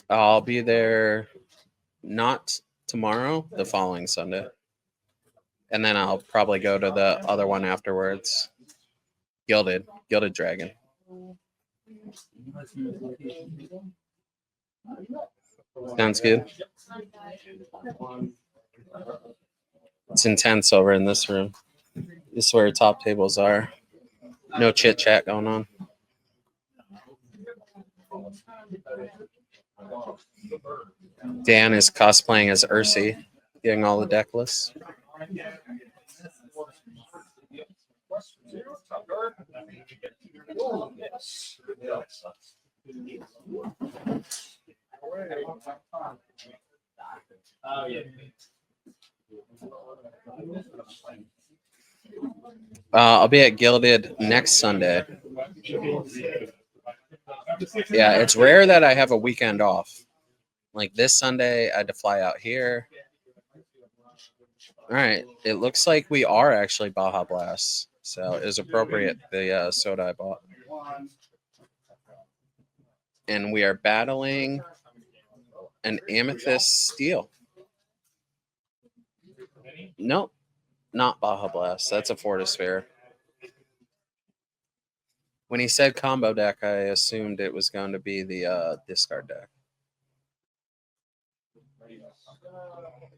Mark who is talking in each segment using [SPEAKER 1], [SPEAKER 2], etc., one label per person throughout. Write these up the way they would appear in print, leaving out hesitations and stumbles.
[SPEAKER 1] I'll be there not tomorrow, the following Sunday. And then I'll probably go to the other one afterwards. Gilded Dragon. Sounds good. It's intense over in this room. This is where top tables are. No chit chat going on. Dan is cosplaying as Ursi, getting all the deck lists. I'll be at Gilded next Sunday. Yeah, it's rare that I have a weekend off. Like this Sunday, I had to fly out here. All right, it looks like we are actually Baja Blast, so it was appropriate, the soda I bought. And we are battling an Amethyst Steel. Nope, not Baja Blast. That's a Fortisphere. When he said combo deck, I assumed it was going to be the discard deck.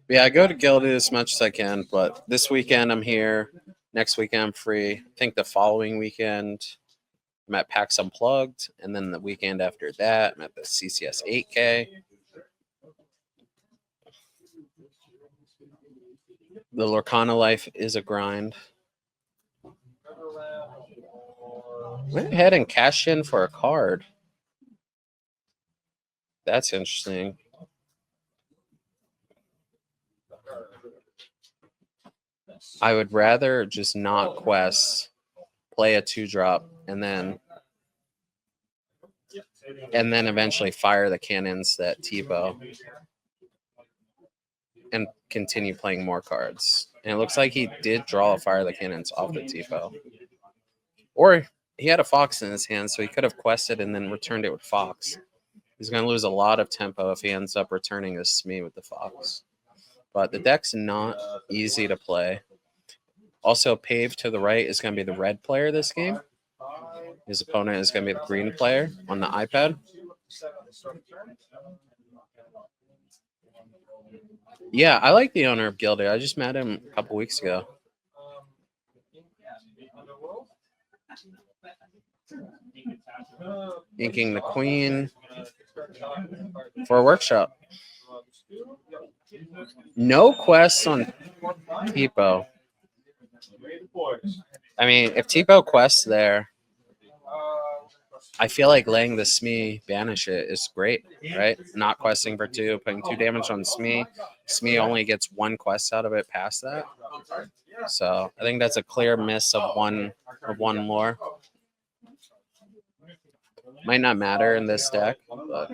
[SPEAKER 1] Yeah, I go to Gilded as much as I can, but this weekend I'm here. Next weekend I'm free. I think the following weekend I'm at PAX Unplugged, and then the weekend after that I'm at the CCS 8K. The Lorcana life is a grind. Went ahead and cashed in for a card. That's interesting. I would rather just not quest, play a 2-drop, and then eventually fire the cannons that Tipo and continue playing more cards. And it looks like he did draw a fire the cannons off the Tipo. Or he had a Fox in his hand, so he could have quested and then returned it with Fox. He's going to lose a lot of tempo if he ends up returning a Smee with the Fox. But the deck's not easy to play. Also, Pave to the right is going to be the red player this game. His opponent is going to be the green player on the iPad. Yeah, I like the owner of Gilded. I just met him a couple weeks ago. Inking the Queen for a workshop. No quests on Tipo. I mean, if Tipo quests there, I feel like laying the Smee banish it is great, right? Not questing for 2, putting 2 damage on Smee. Smee only gets 1 quest out of it past that. So I think that's a clear miss of one more. Might not matter in this deck, but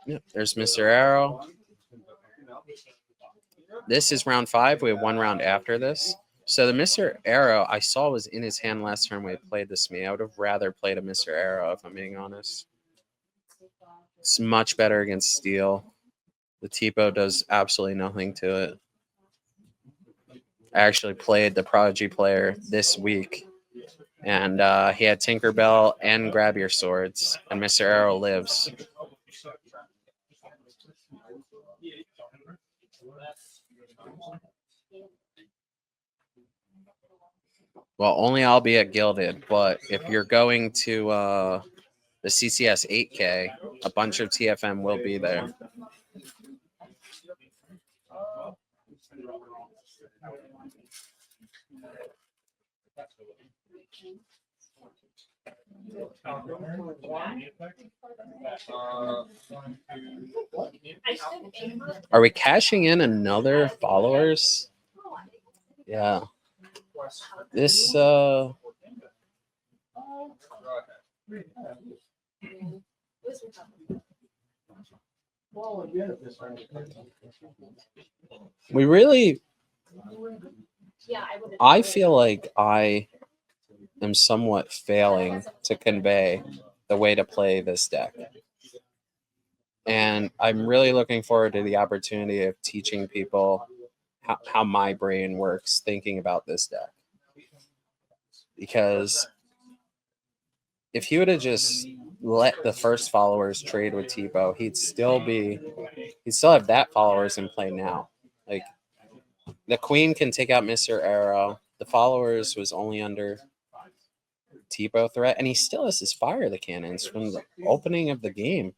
[SPEAKER 1] yeah, there's Mr. Arrow. This is round 5. We have 1 round after this. So the Mr. Arrow I saw was in his hand last turn when he played the Smee. I would have rather played a Mr. Arrow, if I'm being honest. It's much better against Steel. The Tipo does absolutely nothing to it. I actually played the Prodigy player this week, and he had Tinkerbell and Grab Your Swords, and Mr. Arrow lives. Well, only I'll be at Gilded, but if you're going to the CCS 8K, a bunch of TFM will be there. Are we cashing in another followers? Yeah. This we really, I feel like I am somewhat failing to convey the way to play this deck. And I'm really looking forward to the opportunity of teaching people how my brain works thinking about this deck. Because if he would have just let the first followers trade with Tipo, he'd still have that followers in play now. Like, the queen can take out Mr. Arrow. The followers was only under Tipo threat, and he still has his Fire the Cannons from the opening of the game.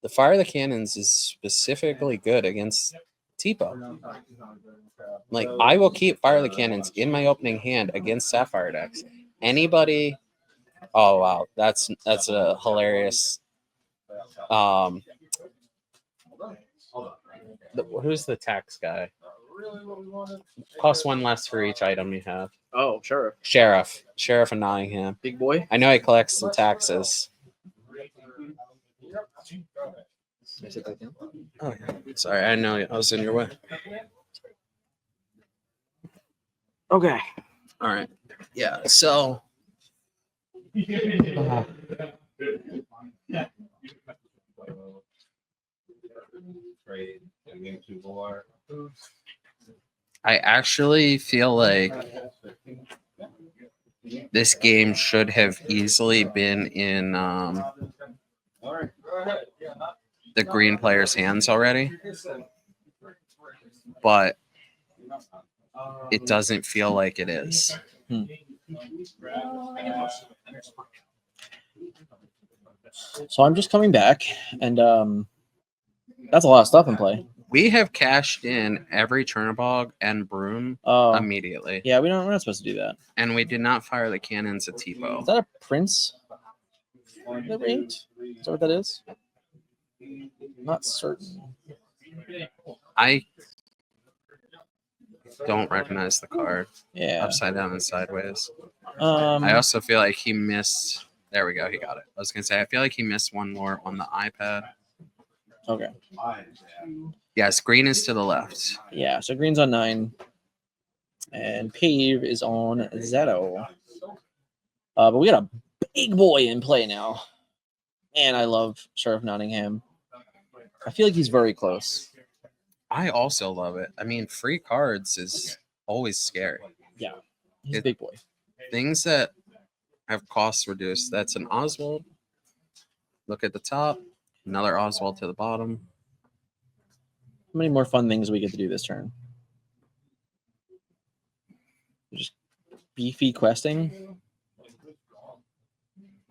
[SPEAKER 1] The Fire the Cannons is specifically good against Tipo. Like, I will keep Fire the Cannons in my opening hand against Sapphire decks. Anybody... Oh, wow. That's a hilarious... who's the tax guy? Cost one less for each item you have.
[SPEAKER 2] Oh, sure.
[SPEAKER 1] Sheriff of Nottingham.
[SPEAKER 2] Big boy.
[SPEAKER 1] I know he collects the taxes. Oh, yeah. Sorry, I know I was in your way.
[SPEAKER 2] Okay.
[SPEAKER 1] All right. Yeah. So. I actually feel like this game should have easily been in the green player's hands already, but it doesn't feel like it is.
[SPEAKER 2] So I'm just coming back, and that's a lot of stuff in play.
[SPEAKER 1] We have cashed in every Chernobog and Broom immediately.
[SPEAKER 2] Yeah, we're not supposed to do that.
[SPEAKER 1] And we did not fire the cannons at Tipo.
[SPEAKER 2] Is that a Prince? That rate? Is that what that is? Not certain.
[SPEAKER 1] I don't recognize the card.
[SPEAKER 2] Yeah.
[SPEAKER 1] Upside down and sideways.
[SPEAKER 2] I
[SPEAKER 1] also feel like he missed. There we go. He got it. I was gonna say I feel like he missed one more on the iPad.
[SPEAKER 2] Okay.
[SPEAKER 1] Yes, green is to the left.
[SPEAKER 2] Yeah, so green's on 9. And Pave is on 0. But we got a big boy in play now. Man, I love Sheriff Nottingham. I feel like he's very close.
[SPEAKER 1] I also love it. I mean, free cards is always scary.
[SPEAKER 2] Yeah, he's a big boy.
[SPEAKER 1] Things that have costs reduced. That's an Oswald. Look at the top. Another Oswald to the bottom.
[SPEAKER 2] How many more fun things we get to do this turn? Just beefy questing.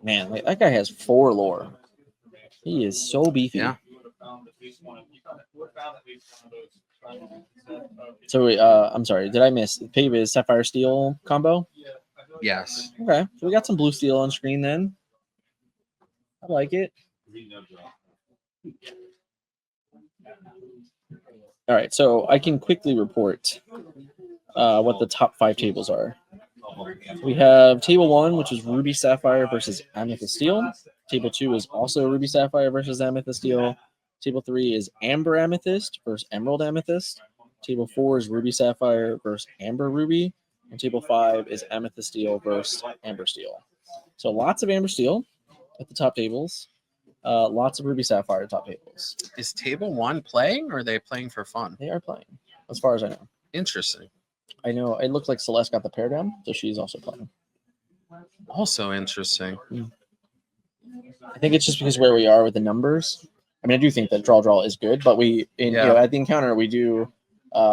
[SPEAKER 2] Man, like, that guy has 4 lore. He is so beefy.
[SPEAKER 1] Yeah.
[SPEAKER 2] So, I'm sorry. Did I miss? Pave is Sapphire Steel Combo?
[SPEAKER 1] Yes.
[SPEAKER 2] Okay. So we got some blue steel on screen then. I like it. All right. So I can quickly report what the top 5 tables are. We have table 1, which is Ruby Sapphire versus Amethyst Steel. Table 2 is also Ruby Sapphire versus Amethyst Steel. Table 3 is Amber Amethyst versus Emerald Amethyst. Table 4 is Ruby Sapphire versus Amber Ruby. And table 5 is Amethyst Steel versus Amber Steel. So lots of Amber Steel at the top tables. Lots of Ruby Sapphire at top tables.
[SPEAKER 1] Is table 1 playing, or are they playing for fun?
[SPEAKER 2] They are playing, as far as I know.
[SPEAKER 1] Interesting.
[SPEAKER 2] I know it looks like Celeste got the pair down, so she's also playing.
[SPEAKER 1] Also interesting.
[SPEAKER 2] I think it's just because where we are with the numbers. I mean, I do think that draw is good, but you know, at the encounter we do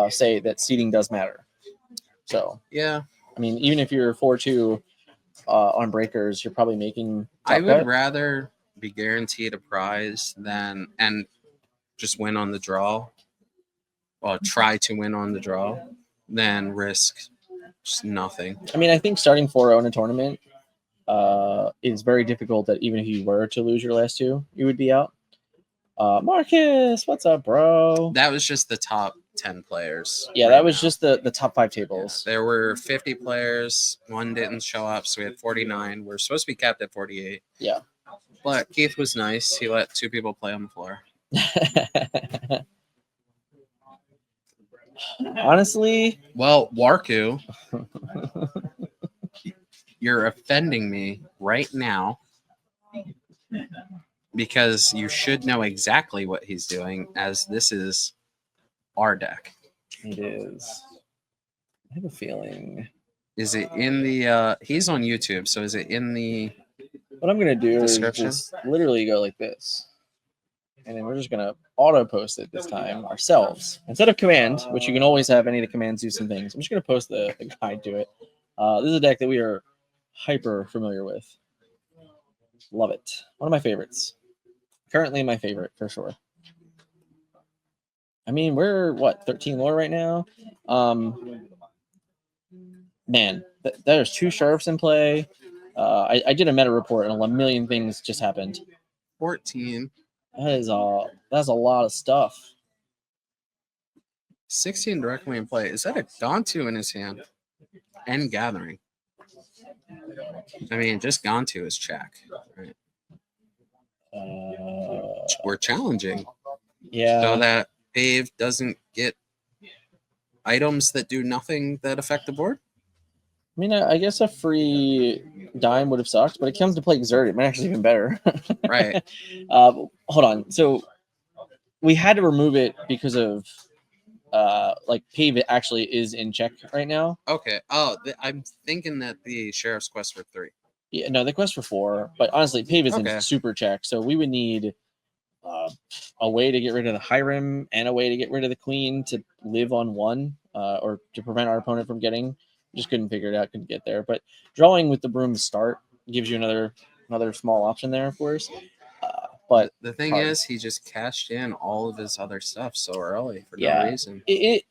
[SPEAKER 2] say that seeding does matter. So
[SPEAKER 1] yeah,
[SPEAKER 2] I mean, even if you're 4-2 on breakers, you're probably making.
[SPEAKER 1] I would rather be guaranteed a prize and just win on the draw, or try to win on the draw, than risk just nothing.
[SPEAKER 2] I mean, I think starting 4-0 in a tournament is very difficult. That even if you were to lose your last 2, you would be out. Marcus, what's up, bro?
[SPEAKER 1] That was just the top 10 players.
[SPEAKER 2] Yeah, that was just the top 5 tables.
[SPEAKER 1] Yeah, there were 50 players. One didn't show up, so we had 49. We're supposed to be capped at 48.
[SPEAKER 2] Yeah.
[SPEAKER 1] But Keith was nice. He let 2 people play on the floor.
[SPEAKER 2] Honestly.
[SPEAKER 1] Well, Warku, you're offending me right now. because you should know exactly what he's doing, as this is our deck.
[SPEAKER 2] It is. I have a feeling.
[SPEAKER 1] Is it in the? He's on YouTube, so is it in the?
[SPEAKER 2] What I'm gonna do
[SPEAKER 1] Description?
[SPEAKER 2] is just literally go like this, and then we're just gonna auto post it this time ourselves instead of command, which you can always have any of the commands do some things. I'm just gonna post the guide to it. This is a deck that we are hyper familiar with. Love it. One of my favorites. Currently my favorite for sure. I mean, we're what 13 lore right now. Man, there's 2 sheriffs in play. I did a meta report and a million things just happened.
[SPEAKER 1] 14.
[SPEAKER 2] That's a lot of stuff.
[SPEAKER 1] 16 directly in play. Is that a Gontu in his hand? And gathering. I mean, just Gontu is check. Right? We're challenging.
[SPEAKER 2] Yeah.
[SPEAKER 1] So that Pave doesn't get items that do nothing that affect the board?
[SPEAKER 2] I mean, I guess a free dime would have sucked, but it comes to play Exert. It might actually be even better.
[SPEAKER 1] Right.
[SPEAKER 2] Hold on. So we had to remove it because of like Pave actually is in check right now.
[SPEAKER 1] Okay. Oh, I'm thinking that the Sheriff's Quest for 3.
[SPEAKER 2] Yeah, no, the quest for 4, but honestly, Pave is
[SPEAKER 1] Okay.
[SPEAKER 2] in super check, so we would need a way to get rid of the Hiram and a way to get rid of the Queen to live on 1, or to prevent our opponent from getting. Just couldn't figure it out, couldn't get there. But drawing with the broom to start gives you another small option there, of course. But
[SPEAKER 1] the thing
[SPEAKER 2] hard.
[SPEAKER 1] is, he just cashed in all of his other stuff so early for
[SPEAKER 2] Yeah.
[SPEAKER 1] no reason.
[SPEAKER 2] It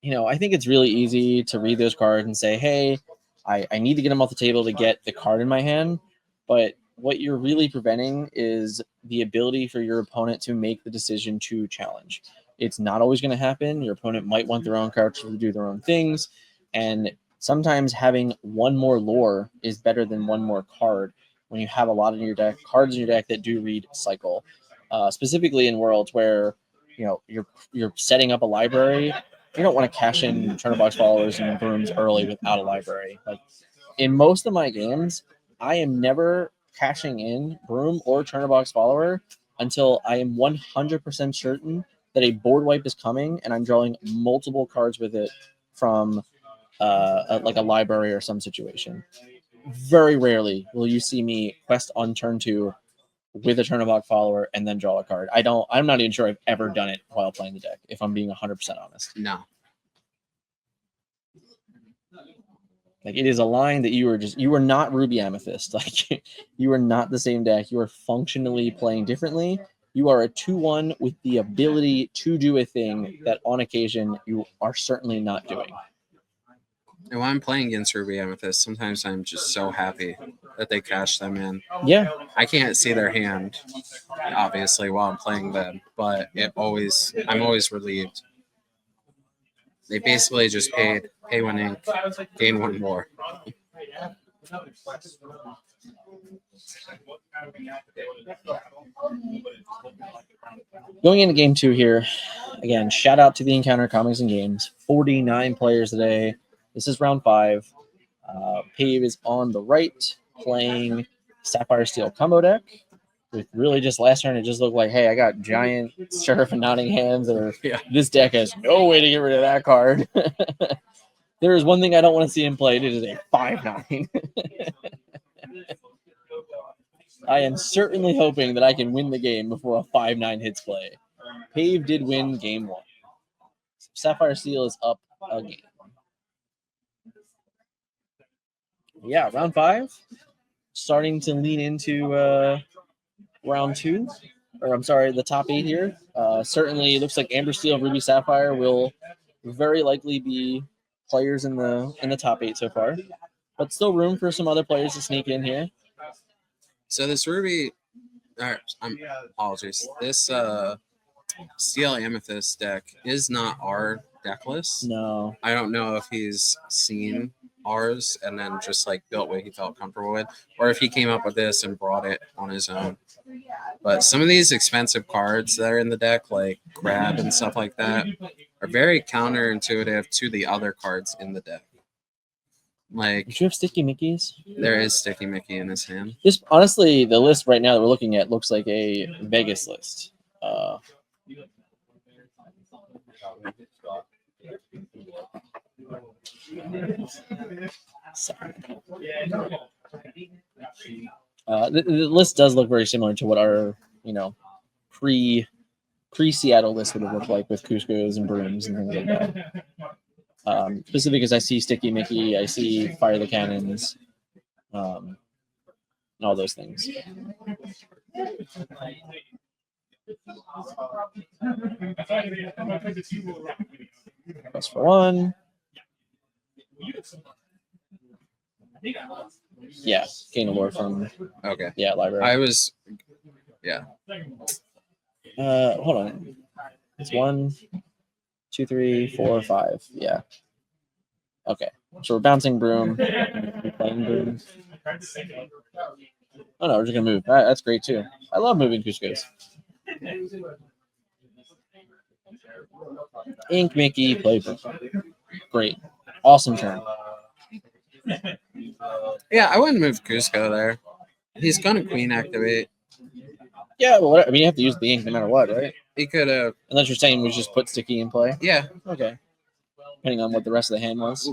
[SPEAKER 2] I think it's really easy to read those cards and say, hey, I need to get them off the table to get the card in my hand. But what you're really preventing is the ability for your opponent to make the decision to challenge. It's not always going to happen. Your opponent might want their own cards to do their own things. And sometimes having one more lore is better than one more card when you have a lot in your deck, cards in your deck that do read cycle. Specifically in worlds where you're setting up a library, you don't want to cash in turn box followers and brooms early without a library. Like in most of my games, I am never cashing in broom or turn box follower until I am 100% certain that a board wipe is coming and I'm drawing multiple cards with it from like a library or some situation. Very rarely will you see me quest on turn 2 with a Turnabog follower and then draw a card. I'm not even sure I've ever done it while playing the deck, if I'm being 100% honest.
[SPEAKER 1] No.
[SPEAKER 2] Like it is a line that you were not Ruby Amethyst. Like you are not the same deck. You are functionally playing differently. You are a 2/1 with the ability to do a thing that on occasion you are certainly not doing.
[SPEAKER 1] And when I'm playing against Ruby Amethyst, sometimes I'm just so happy that they cash them in.
[SPEAKER 2] Yeah.
[SPEAKER 1] I can't see their hand, obviously, while I'm playing them, but I'm always relieved. They basically just pay 1 ink, gain 1 more.
[SPEAKER 2] Going into game 2 here, again, shout out to the Encounter Comics and Games. 49 players today. This is round 5. Pave is on the right, playing Sapphire Steel Combo Deck. With really just last turn, it just looked like, hey, I got giant Sheriff and Nottinghams, or this deck has no way to get rid of that card. There is one thing I don't want to see him play. It is a 5/9. I am certainly hoping that I can win the game before a 5/9 hits play. Pave did win game 1. Sapphire Steel is up again. Yeah, round 5. Starting to lean into round 2. Or I'm sorry, the top 8 here. Certainly, it looks like Amber Steel and Ruby Sapphire will very likely be players in the top 8 so far. But still room for some other players to sneak in here.
[SPEAKER 1] So this Ruby, apologies. This Steel Amethyst deck is not our deck list.
[SPEAKER 2] No.
[SPEAKER 1] I don't know if he's seen ours and then just like built what he felt comfortable with, or if he came up with this and brought it on his own. But some of these expensive cards that are in the deck, like Grab and stuff like that, are very counterintuitive to the other cards in the deck. Like,
[SPEAKER 2] Did you have Sticky Mickeys?
[SPEAKER 1] there is Sticky Mickey in his hand.
[SPEAKER 2] This honestly, the list right now that we're looking at looks like a Vegas list. The list does look very similar to what our pre Seattle list would have looked like with Cusco's and Brooms and things like that. Specifically because I see Sticky Mickey, I see Fire the Cannons, and all those things. Plus for one. Yeah, gain a lore from
[SPEAKER 1] Okay.
[SPEAKER 2] library.
[SPEAKER 1] I was.
[SPEAKER 2] Hold on. It's 1, 2, 3, 4, 5. Yeah. Okay. So we're bouncing Broom. We're playing Broom. Oh no, we're just gonna move. That's great too. I love moving Cusco's. Ink Mickey, play Broom. Great. Awesome turn.
[SPEAKER 1] Yeah, I wouldn't move Cusco there. He's gonna queen activate.
[SPEAKER 2] Yeah, well, I mean, you have to use the ink no matter what, right?
[SPEAKER 1] He could have.
[SPEAKER 2] Unless you're saying we just put Sticky in play.
[SPEAKER 1] Yeah.
[SPEAKER 2] Okay. Depending on what the rest of the hand was.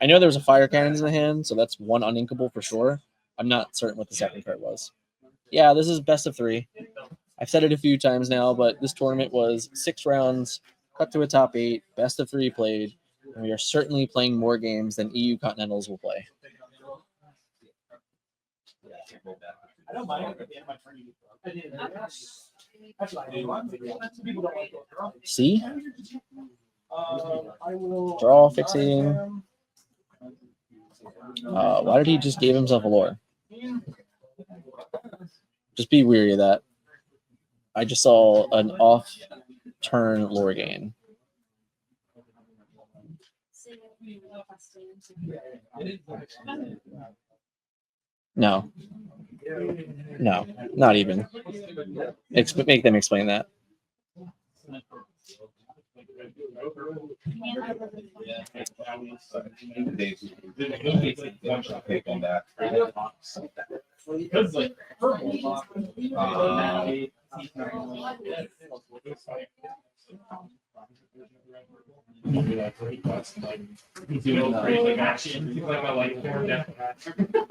[SPEAKER 2] I know there was a Fire Cannons in the hand, so that's one uninkable for sure. I'm not certain what the second card was. Yeah, this is best of 3. I've said it a few times now, but this tournament was 6 rounds, cut to a top 8, best of 3 played, and we are certainly playing more games than EU Continentals will play. See? Draw, fixating. Why did he just give himself a lore? Just be weary of that. I just saw an off-turn lore gain. No. No, not even. Make them explain that.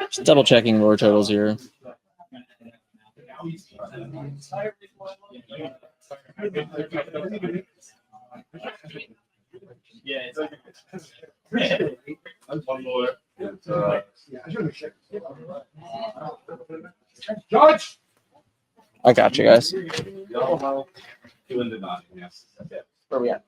[SPEAKER 2] Just double checking lore totals here.
[SPEAKER 3] Judge!
[SPEAKER 2] I got you guys. Where we at?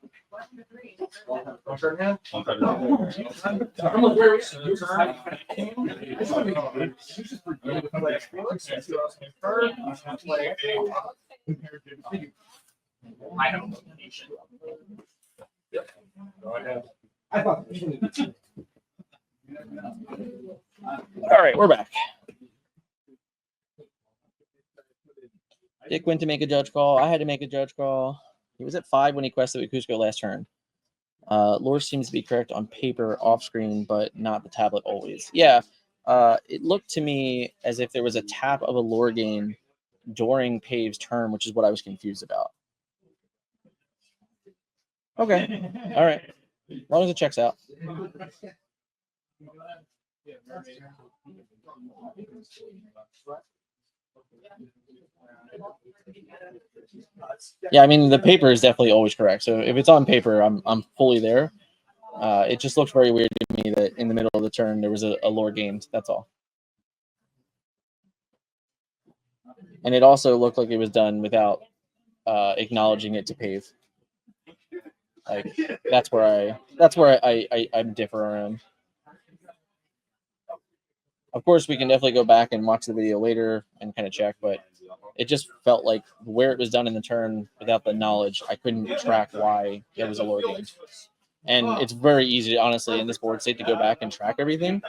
[SPEAKER 2] All right, we're back. Dick went to make a judge call. I had to make a judge call. He was at 5 when he quested with Cusco last turn. Lore seems to be correct on paper, off screen, but not the tablet always. Yeah, it looked to me as if there was a tap of a lore gain during Pave's turn, which is what I was confused about. Okay, all right. As long as it checks out. Yeah, I mean the paper is definitely always correct. So if it's on paper, I'm fully there. It just looks very weird to me that in the middle of the turn there was a lore gained. That's all. And it also looked like it was done without acknowledging it to Pave. Like that's where I differ around. Of course, we can definitely go back and watch the video later and kind of check, but it just felt like where it was done in the turn without the knowledge, I couldn't track why there was a lore gain. And it's very easy, honestly, in this board state to go back and track everything.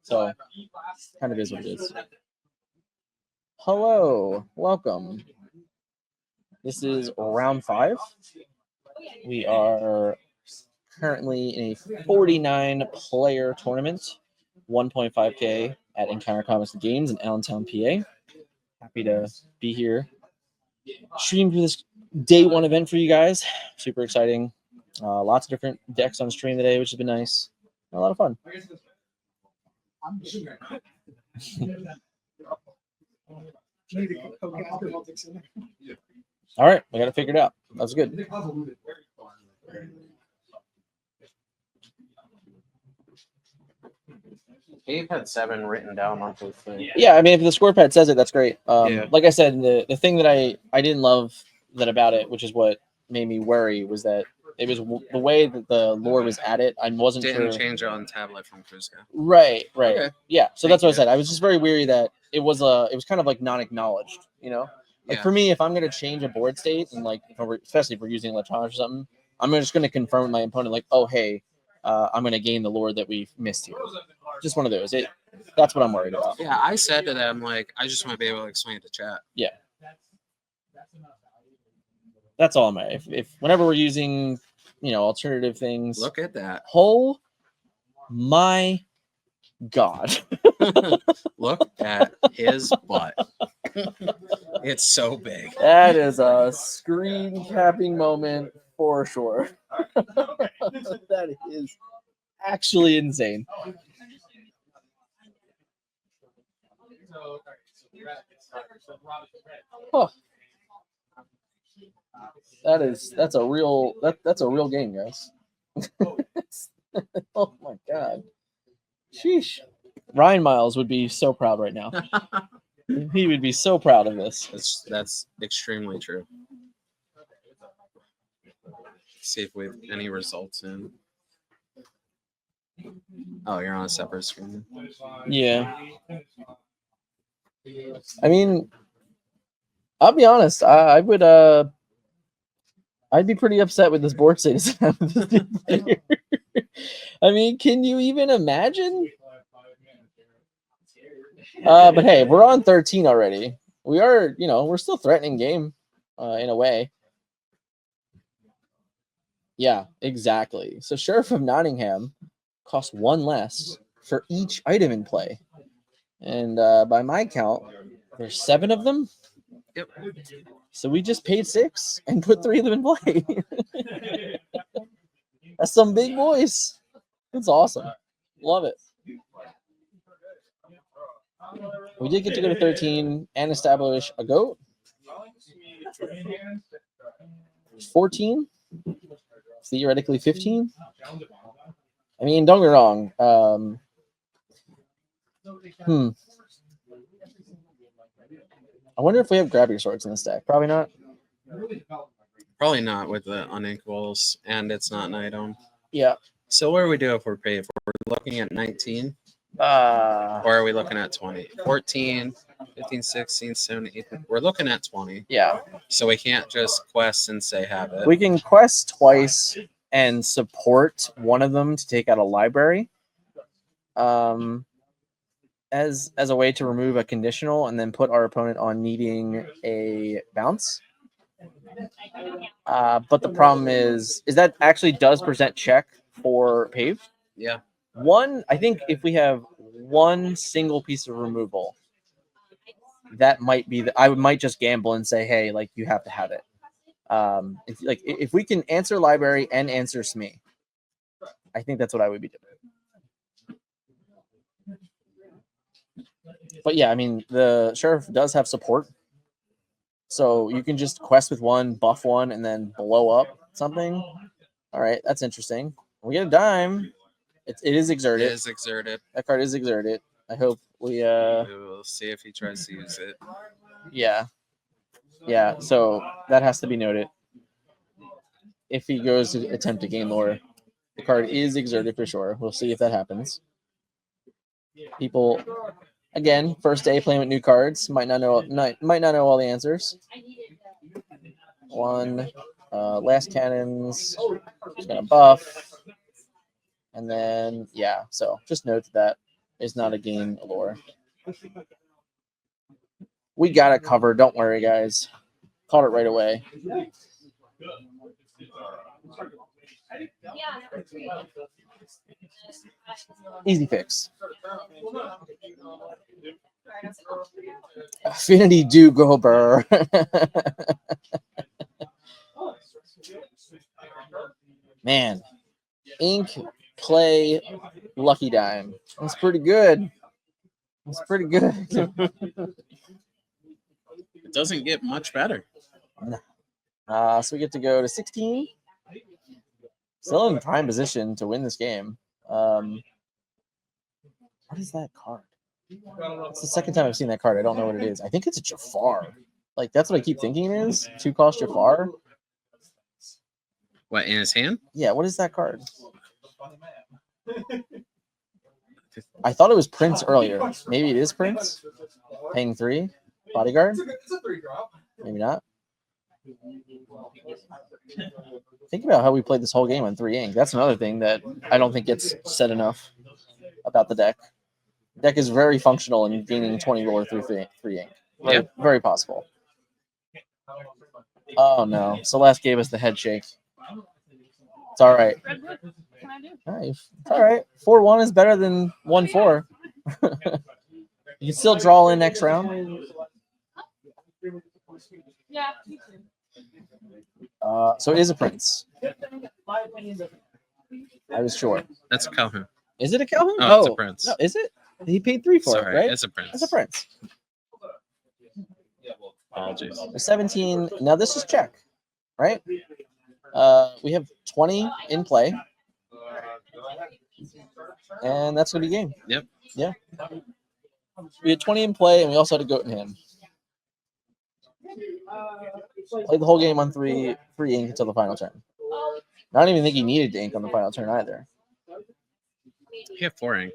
[SPEAKER 2] So, kind of is what it is. Hello, welcome. This is round 5. We are currently in a 49-player tournament, 1.5K at Encounter Comics and Games in Allentown, PA. Happy to be here. Stream for this day one event for you guys. Super exciting. Lots of different decks on stream today, which has been nice. A lot of fun. All right, I got it figured out. That was good.
[SPEAKER 1] Dave had 7 written down on his thing.
[SPEAKER 2] Yeah, I mean, if the score pad says it, that's great.
[SPEAKER 1] Yeah.
[SPEAKER 2] Like I said, the thing that I didn't love that about it, which is what made me worry, was that it was the way that the lore was at it. I wasn't
[SPEAKER 1] Didn't
[SPEAKER 2] sure.
[SPEAKER 1] change it on tablet from Crusoe.
[SPEAKER 2] Right.
[SPEAKER 1] Okay.
[SPEAKER 2] Yeah. So
[SPEAKER 1] Thank
[SPEAKER 2] that's what I
[SPEAKER 1] you.
[SPEAKER 2] said. I was just very weary that it was kind of like non-acknowledged. You know, like
[SPEAKER 1] Yeah.
[SPEAKER 2] for me, if I'm gonna change a board state and like especially if we're using electronics or something, I'm just gonna confirm with my opponent like, oh hey, I'm gonna gain the lore that we've missed here. Just one of those. That's what I'm worried about.
[SPEAKER 1] Yeah, I said to them, like, I just want to be able to explain it to chat.
[SPEAKER 2] Yeah. That's all I'm at. If whenever we're using, alternative things.
[SPEAKER 1] Look at that.
[SPEAKER 2] Oh my God.
[SPEAKER 1] Look at his butt. It's so big.
[SPEAKER 2] That is a screen capping moment for sure. That is actually insane. Huh. That's a real game, guys. Oh my God. Sheesh. Ryan Miles would be so proud right now. He would be so proud of this.
[SPEAKER 1] That's extremely true. See if we have any results in. Oh, you're on a separate screen.
[SPEAKER 2] Yeah. I mean, I'll be honest. I would I'd be pretty upset with this board state. I mean, can you even imagine? But hey, we're on 13 already. We are, we're still threatening game, in a way. Yeah, exactly. So Sheriff of Nottingham costs 1 less for each item in play, and by my count, there's 7 of them.
[SPEAKER 1] Yep.
[SPEAKER 2] So we just paid 6 and put 3 of them in play. That's some big boys. That's awesome. Love it. We did get to go to 13 and establish a goat. 14, theoretically 15. I mean, don't get me wrong. I wonder if we have grabbing swords in this deck. Probably not.
[SPEAKER 1] Probably not with the unequals, and it's not an item.
[SPEAKER 2] Yeah.
[SPEAKER 1] So what do we do if we're paid? If we're looking at 19? Or are we looking at 20? 14, 15, 16, 17, 18. We're looking at 20.
[SPEAKER 2] Yeah.
[SPEAKER 1] So we can't just quest and say have it.
[SPEAKER 2] We can quest twice and support one of them to take out a library. As a way to remove a conditional and then put our opponent on needing a bounce. But the problem is that actually does present check for pave.
[SPEAKER 1] Yeah.
[SPEAKER 2] I think if we have one single piece of removal, that might be I might just gamble and say, hey, like you have to have it. If we can answer library and answer SME, I think that's what I would be doing. But yeah, I mean, the Sheriff does have support. So you can just quest with one, buff one, and then blow up something. All right, that's interesting. We get a dime. It is exerted.
[SPEAKER 1] It is exerted.
[SPEAKER 2] That card is exerted. I hope we
[SPEAKER 1] will see if he tries to use it.
[SPEAKER 2] Yeah. Yeah, so that has to be noted. If he goes to attempt to gain lore, the card is exerted for sure. We'll see if that happens. People, again, first day playing with new cards, might not know all the answers. 1, last cannons, just gonna buff, and then yeah. So just note that is not a gain lore. We got it covered. Don't worry, guys. Caught it right away. Easy fix. Affinity do go burr. Man, ink, play, lucky dime. That's pretty good. That's pretty good.
[SPEAKER 1] It doesn't get much better.
[SPEAKER 2] So we get to go to 16. Still in prime position to win this game. What is that card? It's the second time I've seen that card. I don't know what it is. I think it's a Jafar. Like, that's what I keep thinking it is. 2-cost Jafar.
[SPEAKER 1] What, in his hand?
[SPEAKER 2] Yeah, what is that card? I thought it was Prince earlier. Maybe it is Prince. Paying 3. Bodyguard. Maybe not. Think about how we played this whole game on 3 ink. That's another thing that I don't think gets said enough about the deck. The deck is very functional in gaining 20 roller through 3 ink. Very, very possible. Oh no. Celeste gave us the head shake. It's all right. It's all right. 4-1 is better than 1-4. You can still draw in next round. So it is a Prince. I was sure.
[SPEAKER 1] That's a Calhoun.
[SPEAKER 2] Is it a Calhoun?
[SPEAKER 1] Oh, it's a Prince.
[SPEAKER 2] No, is it? He paid 3 for
[SPEAKER 1] Sorry,
[SPEAKER 2] it, right?
[SPEAKER 1] it's a Prince.
[SPEAKER 2] It's a Prince.
[SPEAKER 1] Apologies.
[SPEAKER 2] 17. Now this is check, right? We have 20 in play. And that's going to be game.
[SPEAKER 1] Yep.
[SPEAKER 2] Yeah. We had 20 in play, and we also had a goat in hand. Played the whole game on 3 ink until the final turn. I don't even think he needed to ink on the final turn either.
[SPEAKER 1] He had 4 ink.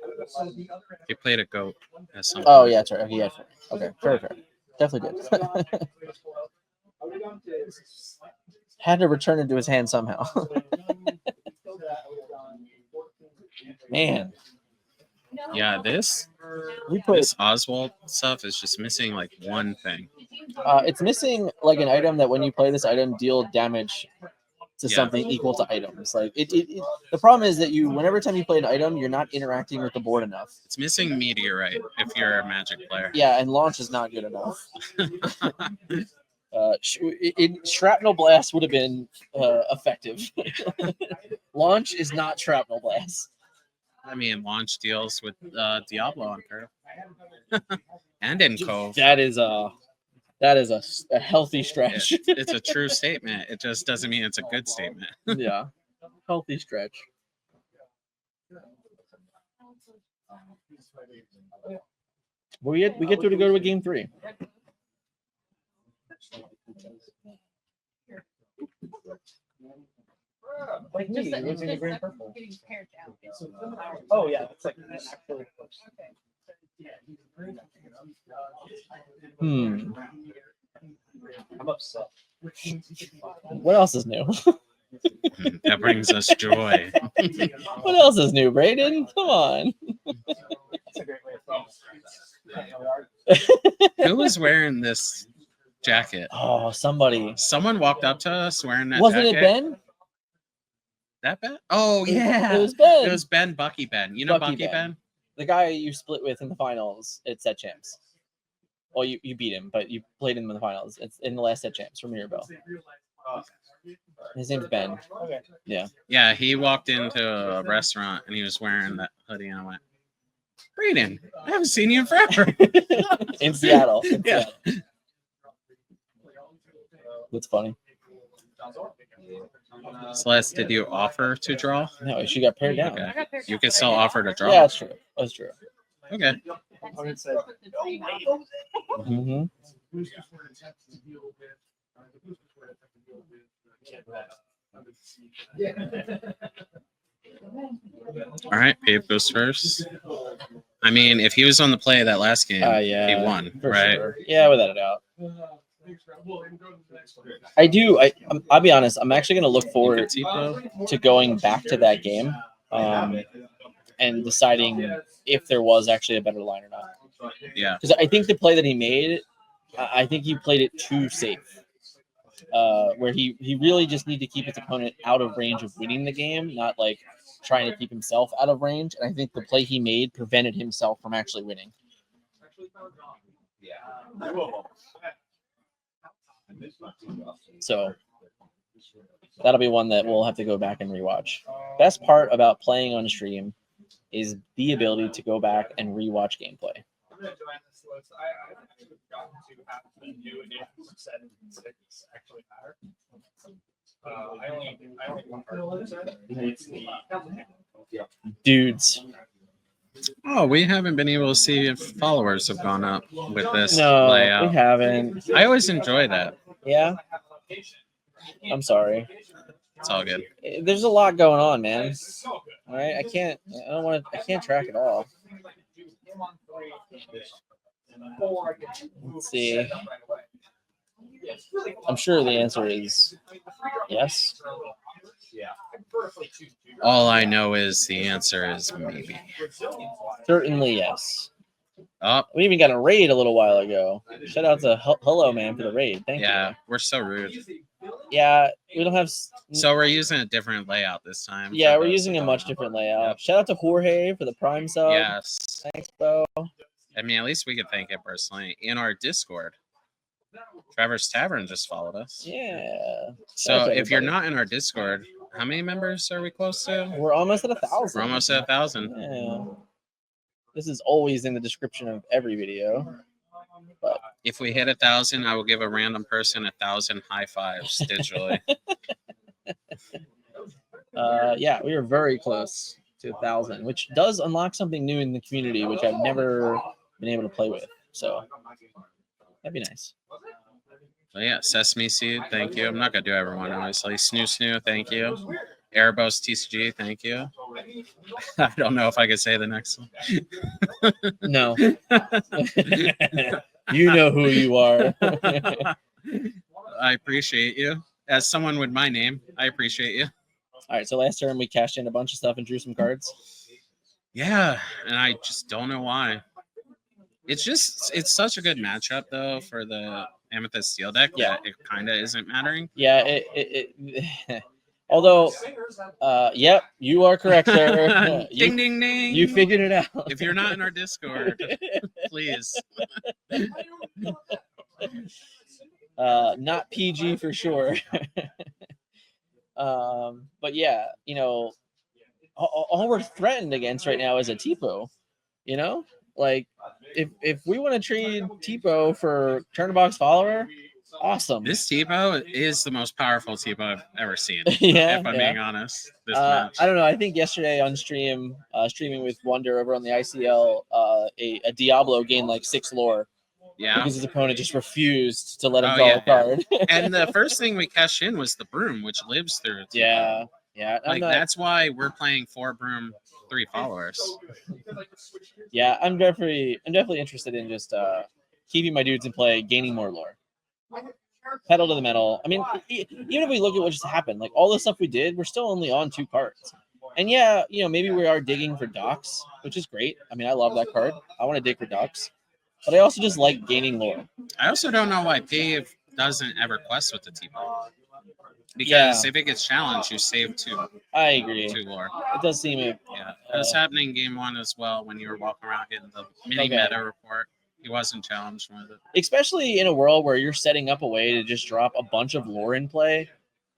[SPEAKER 1] He played a goat at some
[SPEAKER 2] Oh,
[SPEAKER 1] point.
[SPEAKER 2] yeah, that's right. He had 4. Okay, fair. Definitely did. Had to return it to his hand somehow. Man.
[SPEAKER 1] Yeah, this Oswald stuff is just missing like one thing.
[SPEAKER 2] It's missing like an item that when you play this item, deal damage to something equal to items. Like the problem is that whenever time you play an item, you're not interacting with the board enough.
[SPEAKER 1] It's missing Meteorite if you're a Magic player.
[SPEAKER 2] Yeah, and launch is not good enough. Shrapnel Blast would have been effective. Launch is not Shrapnel Blast.
[SPEAKER 1] I mean, launch deals with Diablo on curve. And in Cove.
[SPEAKER 2] That is a healthy stretch.
[SPEAKER 1] It's a true statement. It just doesn't mean it's a good statement.
[SPEAKER 2] Yeah, healthy stretch. We get through to go to a game 3.
[SPEAKER 3] Like me, using the green purple.
[SPEAKER 4] Oh yeah, it's like actually. I'm upset.
[SPEAKER 2] What else is new?
[SPEAKER 1] That brings us joy.
[SPEAKER 2] What else is new, Brayden? Come on.
[SPEAKER 4] That's a great way of
[SPEAKER 1] Who was wearing this jacket?
[SPEAKER 2] Oh, somebody.
[SPEAKER 1] Someone walked up to us wearing that
[SPEAKER 2] Wasn't
[SPEAKER 1] jacket.
[SPEAKER 2] it Ben?
[SPEAKER 1] That Ben? Oh, yeah.
[SPEAKER 2] It was Ben.
[SPEAKER 1] It was Ben, Bucky Ben. You know
[SPEAKER 2] Bucky
[SPEAKER 1] Bucky Ben?
[SPEAKER 2] The guy you split with in the finals at Set Champs. Well, you beat him, but you played him in the finals. It's in the last Set Champs from Mirabelle. His name's Ben.
[SPEAKER 4] Okay.
[SPEAKER 2] Yeah.
[SPEAKER 1] Yeah, he walked into a restaurant and he was wearing that hoodie, and I went, Brayden, I haven't seen you in forever.
[SPEAKER 2] In Seattle.
[SPEAKER 1] Yeah.
[SPEAKER 2] Seattle. That's funny.
[SPEAKER 1] Celeste, did you offer to draw?
[SPEAKER 2] No, she got paired down.
[SPEAKER 1] Okay. You could still offer to draw.
[SPEAKER 2] Yeah, that's true. That's true.
[SPEAKER 1] Okay.
[SPEAKER 2] Mm-hmm.
[SPEAKER 1] All right, Pape goes first. I mean, if he was on the play of that last game,
[SPEAKER 2] Yeah,
[SPEAKER 1] he won,
[SPEAKER 2] for
[SPEAKER 1] right?
[SPEAKER 2] sure. Yeah, without a doubt. I'll be honest. I'm actually going to look forward to going back to that game and deciding if there was actually a better line or not.
[SPEAKER 1] Yeah.
[SPEAKER 2] Because I think the play that he made, I think he played it too safe. where he really just need to keep his opponent out of range of winning the game, not like trying to keep himself out of range. And I think the play he made prevented himself from actually winning. So that'll be one that we'll have to go back and rewatch. Best part about playing on stream is the ability to go back and rewatch gameplay. Dudes.
[SPEAKER 1] Oh, we haven't been able to see if followers have gone up with this
[SPEAKER 2] No,
[SPEAKER 1] layout.
[SPEAKER 2] we haven't.
[SPEAKER 1] I always enjoy that.
[SPEAKER 2] Yeah. I'm sorry.
[SPEAKER 1] It's all good.
[SPEAKER 2] There's a lot going on, man. All right, I can't track it all. Let's see. I'm sure the answer is yes.
[SPEAKER 1] All I know is the answer is maybe.
[SPEAKER 2] Certainly yes.
[SPEAKER 1] Oh,
[SPEAKER 2] We even got a raid a little while ago. Shout out to Hello Man for the raid. Thank
[SPEAKER 1] yeah,
[SPEAKER 2] you.
[SPEAKER 1] we're so rude.
[SPEAKER 2] Yeah, we don't have.
[SPEAKER 1] So we're using a different layout this time.
[SPEAKER 2] Yeah,
[SPEAKER 1] for
[SPEAKER 2] we're
[SPEAKER 1] those
[SPEAKER 2] using
[SPEAKER 1] that
[SPEAKER 2] a
[SPEAKER 1] don't
[SPEAKER 2] much
[SPEAKER 1] know.
[SPEAKER 2] different layout.
[SPEAKER 1] Yep.
[SPEAKER 2] Shout out to Jorge for the Prime sub.
[SPEAKER 1] Yes.
[SPEAKER 2] Thanks, bro.
[SPEAKER 1] I mean, at least we could thank it personally. In our Discord, Trevor's Tavern just followed us.
[SPEAKER 2] Yeah.
[SPEAKER 1] So
[SPEAKER 2] Shout out to
[SPEAKER 1] if you're
[SPEAKER 2] everybody.
[SPEAKER 1] not in our Discord, how many members are we close to?
[SPEAKER 2] We're almost at 1,000.
[SPEAKER 1] We're almost at 1,000.
[SPEAKER 2] Yeah. This is always in the description of every video. But
[SPEAKER 1] If we hit 1,000, I will give a random person 1,000 high fives digitally.
[SPEAKER 2] yeah, we are very close to 1,000, which does unlock something new in the community, which I've never been able to play with. So that'd be nice.
[SPEAKER 1] But yeah, Sesame Seed, thank you. I'm not gonna do everyone, obviously. Snoo, thank you. Erebos TCG, thank you. I don't know if I could say the next one.
[SPEAKER 2] No. You know who you are.
[SPEAKER 1] I appreciate you. As someone with my name, I appreciate you.
[SPEAKER 2] All right, so last turn we cashed in a bunch of stuff and drew some cards.
[SPEAKER 1] Yeah, and I just don't know why. It's such a good matchup though for the Amethyst Steel deck that it kind of isn't mattering.
[SPEAKER 2] Yeah, although, yep, you are correct, sir.
[SPEAKER 1] Ding, ding, ding.
[SPEAKER 2] You figured it out.
[SPEAKER 1] If you're not in our Discord, please.
[SPEAKER 2] Not PG for sure. But yeah, you know, all we're threatened against right now is a Tipo. You know, like if we want to trade Tipo for Turnabox follower, awesome.
[SPEAKER 1] This Tipo is the most powerful Tipo I've ever seen.
[SPEAKER 2] Yeah,
[SPEAKER 1] if I'm being honest. This
[SPEAKER 2] I
[SPEAKER 1] match.
[SPEAKER 2] don't know. I think yesterday on stream, streaming with Wonder over on the ICL, a Diablo gained like 6 lore.
[SPEAKER 1] Yeah.
[SPEAKER 2] Because his opponent just refused to let him
[SPEAKER 1] Oh,
[SPEAKER 2] draw
[SPEAKER 1] yeah,
[SPEAKER 2] a card.
[SPEAKER 1] And the first thing we cashed in was the broom, which lives through it.
[SPEAKER 2] Yeah.
[SPEAKER 1] Like that's why we're playing 4 broom, 3 followers.
[SPEAKER 2] Yeah, I'm definitely interested in just keeping my dudes in play, gaining more lore. Pedal to the metal. I mean, even if we look at what just happened, like all the stuff we did, we're still only on 2 cards. And yeah, you know, maybe we are digging for docks, which is great. I mean, I love that card. I want to dig for docks. But I also just like gaining lore.
[SPEAKER 1] I also don't know why Pave doesn't ever quest with the Tipo. Because if it gets challenged, you save 2.
[SPEAKER 2] I agree.
[SPEAKER 1] 2 lore.
[SPEAKER 2] It does seem it.
[SPEAKER 1] Yeah, it was happening game 1 as well when you were walking around getting the mini meta report. He wasn't challenged with it.
[SPEAKER 2] Especially in a world where you're setting up a way to just drop a bunch of lore in play.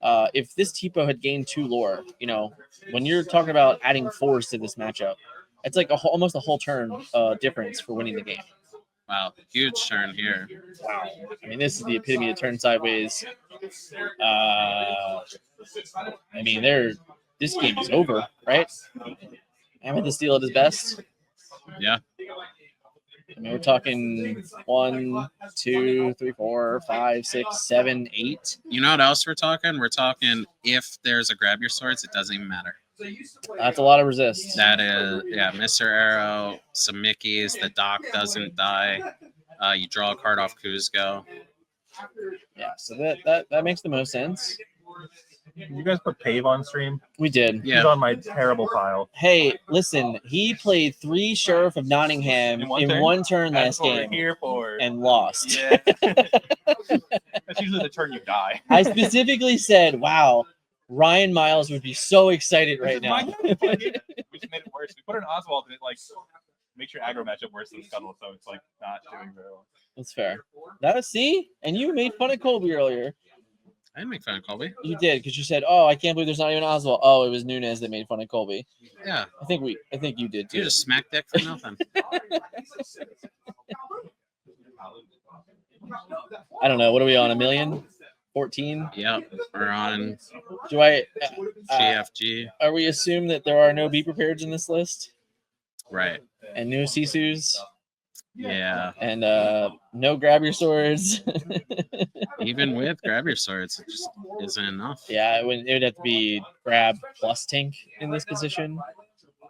[SPEAKER 2] If this Tipo had gained 2 lore, you know, when you're talking about adding force to this matchup, it's like almost a whole turn difference for winning the game.
[SPEAKER 1] Wow, huge turn here.
[SPEAKER 2] Wow. I mean, this is the epitome of turn sideways. I mean, this game is over, right? Amethyst Steel at his best.
[SPEAKER 1] Yeah.
[SPEAKER 2] I mean, we're talking 1, 2, 3, 4, 5, 6, 7, 8.
[SPEAKER 1] You know what else we're talking? We're talking if there's a grab your swords, it doesn't even matter.
[SPEAKER 2] That's a lot of resist.
[SPEAKER 1] That is, yeah, Mr. Arrow, some Mickeys, the dock doesn't die. You draw a card off Kuzco.
[SPEAKER 2] Yeah, so that makes the most sense.
[SPEAKER 3] You guys put Pave on stream?
[SPEAKER 2] We did.
[SPEAKER 1] Yeah.
[SPEAKER 3] He's on my terrible pile.
[SPEAKER 2] Hey, listen, he played 3 Sheriff of Nottingham in one turn last game
[SPEAKER 3] Here for
[SPEAKER 2] and lost.
[SPEAKER 3] yeah. That's usually the turn you die.
[SPEAKER 2] I specifically said, "Wow, Ryan Miles would be so excited right
[SPEAKER 3] This is my
[SPEAKER 2] now."
[SPEAKER 3] turn. We just made it worse. We put an Oswald and it like makes your aggro matchup worse than Scuttle, so it's like not doing very well.
[SPEAKER 2] That's fair. See, and you made fun of Colby earlier.
[SPEAKER 1] I didn't make fun of Colby.
[SPEAKER 2] You did because you said, "Oh, I can't believe there's not even Oswald." Oh, it was Nunez that made fun of Colby.
[SPEAKER 1] Yeah,
[SPEAKER 2] I think you did too.
[SPEAKER 1] you just smacked dick for nothing.
[SPEAKER 2] I don't know. What are we on? 1,000,014?
[SPEAKER 1] Yep, we're on
[SPEAKER 2] Do I?
[SPEAKER 1] GFG.
[SPEAKER 2] Are we assume that there are no be prepareds in this list
[SPEAKER 1] Right.
[SPEAKER 2] and no Sisus
[SPEAKER 1] Yeah.
[SPEAKER 2] and no grab your swords?
[SPEAKER 1] Even with grab your swords, it just isn't enough.
[SPEAKER 2] Yeah, it would have to be grab plus tank in this position,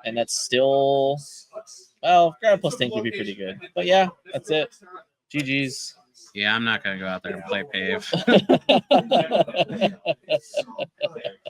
[SPEAKER 2] and that's still grab plus tank would be pretty good. But yeah, that's it. GG's.
[SPEAKER 1] Yeah, I'm not gonna go out there and play pave.